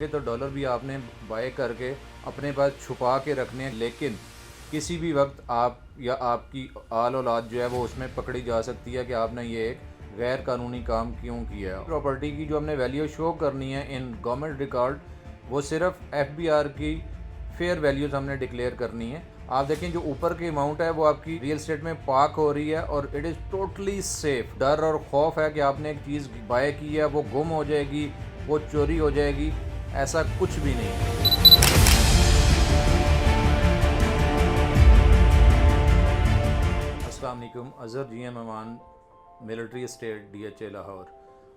तो डॉलर भी आपने बाय करके अपने पास छुपा के रखने हैं, लेकिन किसी भी वक्त आप या आपकी आल औलाद जो है वो उसमें पकड़ी जा सकती है कि आपने ये एक गैर कानूनी काम क्यों किया है। प्रॉपर्टी की जो हमने वैल्यू शो करनी है इन गवर्नमेंट रिकॉर्ड, वो सिर्फ FBR की फेयर वैल्यूज़ हमने डिक्लेयर करनी है। आप देखें जो ऊपर की अमाउंट है वो आपकी रियल स्टेट में पार्क हो रही है और इट इज़ टोटली सेफ। डर और खौफ है कि आपने एक चीज़ बाय की है वो गुम हो जाएगी, वो चोरी हो जाएगी, ऐसा कुछ भी नहीं है। अस्सलाम वालेकुम, अज़हर GM अमान, मिलिट्री स्टेट DHA लाहौर।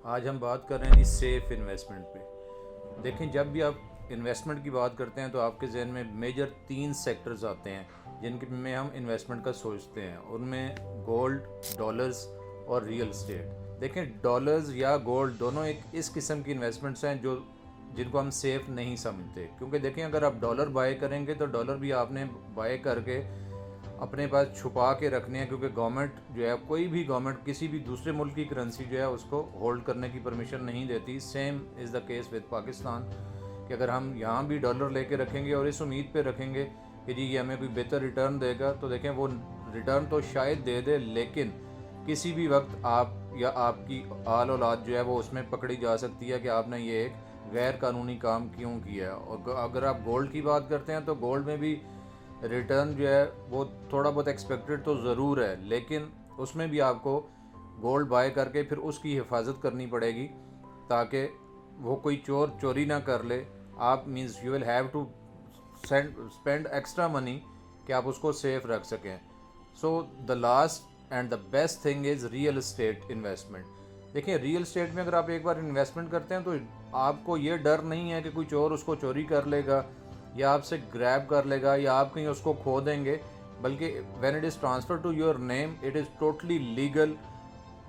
आज हम बात कर रहे हैं जी सेफ़ इन्वेस्टमेंट पे। देखें, जब भी आप इन्वेस्टमेंट की बात करते हैं तो आपके जहन में मेजर 3 सेक्टर्स आते हैं जिनके में हम इन्वेस्टमेंट का सोचते हैं। उनमें गोल्ड, डॉलर्स और रियल एस्टेट। देखें, डॉलर्स या गोल्ड दोनों एक इस किस्म की इन्वेस्टमेंट्स हैं जिनको हम सेफ़ नहीं समझते, क्योंकि देखें अगर आप डॉलर बाय करेंगे तो डॉलर भी आपने बाय करके अपने पास छुपा के रखने हैं, क्योंकि गवर्नमेंट जो है, कोई भी गवर्नमेंट किसी भी दूसरे मुल्क की करेंसी जो है उसको होल्ड करने की परमिशन नहीं देती। Same is the case with Pakistan कि अगर हम यहाँ भी डॉलर लेके रखेंगे और इस उम्मीद पे रखेंगे कि जी ये हमें कोई बेहतर रिटर्न देगा, तो देखें वो रिटर्न तो शायद दे दे, लेकिन किसी भी वक्त आप या आपकी आल औलाद जो है वो उसमें पकड़ी जा सकती है कि आपने ये एक गैर कानूनी काम क्यों किया है। और अगर आप गोल्ड की बात करते हैं तो गोल्ड में भी रिटर्न जो है वो थोड़ा बहुत एक्सपेक्टेड तो ज़रूर है, लेकिन उसमें भी आपको गोल्ड बाय करके फिर उसकी हिफाजत करनी पड़ेगी ताकि वो कोई चोर चोरी ना कर ले। आप means you will have to spend extra money कि आप उसको सेफ रख सकें। So the last and the best thing is real estate investment. देखिए, रियल एस्टेट में अगर आप एक बार इन्वेस्टमेंट करते हैं तो आपको ये डर नहीं है कि कोई चोर उसको चोरी कर लेगा या आपसे ग्रैब कर लेगा या आप कहीं उसको खो देंगे, बल्कि when it is transfer to your name it is totally legal.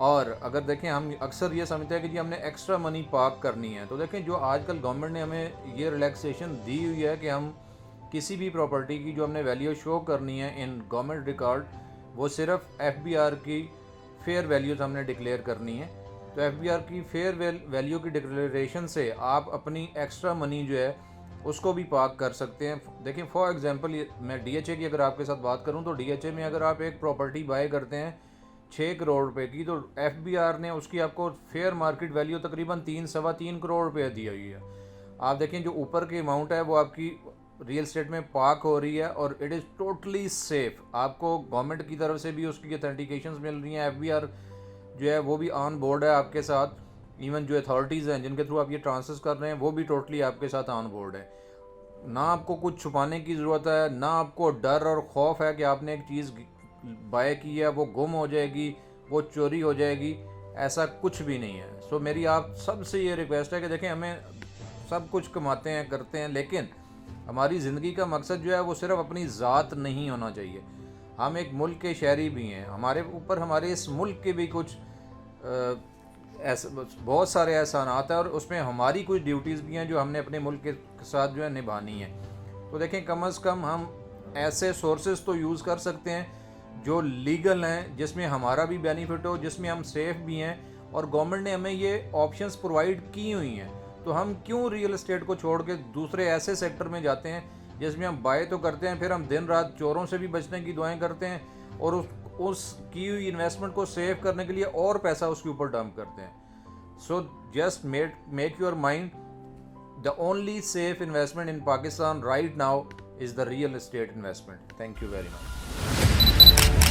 और अगर देखें, हम अक्सर ये समझते हैं कि जी हमने एक्स्ट्रा मनी पार्क करनी है, तो देखें जो आजकल गवर्नमेंट ने हमें ये रिलैक्सेशन दी हुई है कि हम किसी भी प्रॉपर्टी की जो हमने वैल्यू शो करनी है इन गवर्नमेंट रिकॉर्ड, वो सिर्फ FBR की फेयर वैल्यूज़ हमने डिक्लेयर करनी है। तो FBR की फेयर वैल्यू की डिक्लेरेशन से आप अपनी एक्स्ट्रा मनी जो है उसको भी पार्क कर सकते हैं। देखिए, फॉर एग्जांपल मैं DHA की अगर आपके साथ बात करूं तो DHA में अगर आप एक प्रॉपर्टी बाय करते हैं 6 करोड़ रुपए की, तो FBR ने उसकी आपको फेयर मार्केट वैल्यू तकरीबन 3-3.25 करोड़ रुपये दी हुई है। आप देखें जो ऊपर की अमाउंट है वो आपकी रियल स्टेट में पार्क हो रही है और इट इज़ टोटली सेफ। आपको गवर्नमेंट की तरफ से भी उसकी अथेंटिकेशंस मिल रही हैं। FBR जो है वो भी ऑन बोर्ड है आपके साथ। इवन जो अथॉरिटीज़ हैं जिनके थ्रू आप ये ट्रांसफर कर रहे हैं वो भी टोटली आपके साथ ऑन बोर्ड है। ना आपको कुछ छुपाने की ज़रूरत है, ना आपको डर और खौफ है कि आपने एक चीज़ बाय की है वो गुम हो जाएगी, वो चोरी हो जाएगी, ऐसा कुछ भी नहीं है। सो मेरी आप सबसे ये रिक्वेस्ट है कि देखें, हमें सब कुछ कमाते हैं करते हैं, लेकिन हमारी ज़िंदगी का मकसद जो है वो सिर्फ अपनी ज़ात नहीं होना चाहिए। हम एक मुल्क के शहरी भी हैं, हमारे ऊपर हमारे इस मुल्क के भी कुछ ऐसे बहुत सारे एहसानात हैं और उसमें हमारी कुछ ड्यूटीज़ भी हैं जो हमने अपने मुल्क के साथ जो है निभानी है। तो देखें, कम अज़ कम हम ऐसे सोर्सेज तो यूज़ कर सकते हैं जो लीगल हैं, जिसमें हमारा भी बेनिफिट हो, जिसमें हम सेफ़ भी हैं, और गवर्नमेंट ने हमें ये ऑप्शंस प्रोवाइड की हुई हैं। तो हम क्यों रियल एस्टेट को छोड़ के दूसरे ऐसे सेक्टर में जाते हैं जिसमें हम बाय तो करते हैं, फिर हम दिन रात चोरों से भी बचने की दुआएं करते हैं और उस की हुई इन्वेस्टमेंट को सेव करने के लिए और पैसा उसके ऊपर डंप करते हैं। So just make your mind, the only safe investment in Pakistan right now is the real estate investment. Thank you very much.